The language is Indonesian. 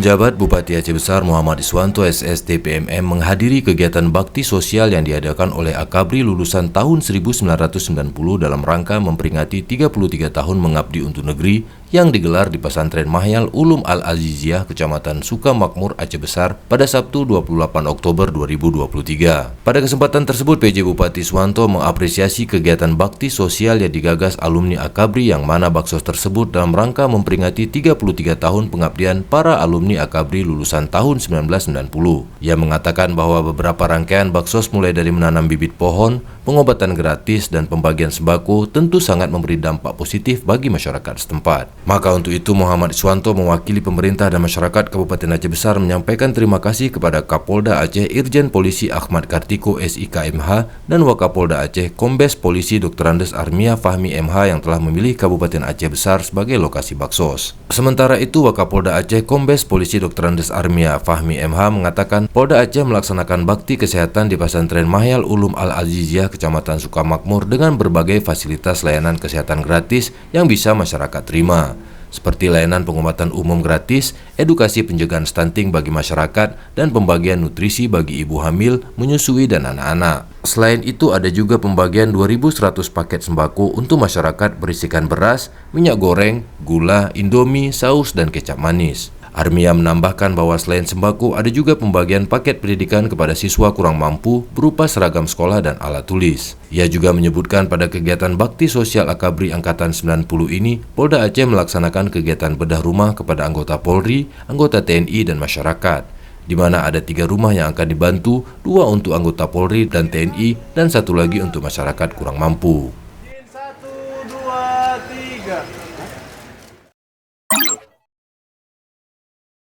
Penjabat Bupati Aceh Besar Muhammad Iswanto SST PMM menghadiri kegiatan bakti sosial yang diadakan oleh Akabri lulusan tahun 1990 dalam rangka memperingati 33 tahun mengabdi untuk negeri yang digelar di Pesantren Mahyal Ulum Al-Aziziyah, Kecamatan Sukamakmur, Aceh Besar pada Sabtu 28 Oktober 2023. Pada kesempatan tersebut, PJ Bupati Iswanto mengapresiasi kegiatan bakti sosial yang digagas alumni Akabri yang mana baksos tersebut dalam rangka memperingati 33 tahun pengabdian para alumni Akabri lulusan tahun 1990. Ia mengatakan bahwa beberapa rangkaian baksos mulai dari menanam bibit pohon, pengobatan gratis, dan pembagian sembako tentu sangat memberi dampak positif bagi masyarakat setempat. Maka untuk itu Muhammad Iswanto mewakili pemerintah dan masyarakat Kabupaten Aceh Besar menyampaikan terima kasih kepada Kapolda Aceh Irjen Polisi Ahmad Kartiko SIKMH dan Wakapolda Aceh Kombes Polisi Dr. Andes Armia Fahmi MH yang telah memilih Kabupaten Aceh Besar sebagai lokasi baksos. Sementara itu Wakapolda Aceh Kombes Polisi Dr. Andes Armia Fahmi MH mengatakan Polda Aceh melaksanakan bakti kesehatan di Pesantren Mahyal Ulum Al-Aziziyah, Kecamatan Sukamakmur dengan berbagai fasilitas layanan kesehatan gratis yang bisa masyarakat terima, seperti layanan pengobatan umum gratis, edukasi pencegahan stunting bagi masyarakat, dan pembagian nutrisi bagi ibu hamil, menyusui, dan anak-anak. Selain itu, ada juga pembagian 2.100 paket sembako untuk masyarakat berisikan beras, minyak goreng, gula, indomie, saus, dan kecap manis. Armia menambahkan bahwa selain sembako, ada juga pembagian paket pendidikan kepada siswa kurang mampu berupa seragam sekolah dan alat tulis. Ia juga menyebutkan pada kegiatan bakti sosial Akabri Angkatan 90 ini, Polda Aceh melaksanakan kegiatan bedah rumah kepada anggota Polri, anggota TNI, dan masyarakat, di mana ada 3 rumah yang akan dibantu, 2 untuk anggota Polri dan TNI, dan 1 lagi untuk masyarakat kurang mampu.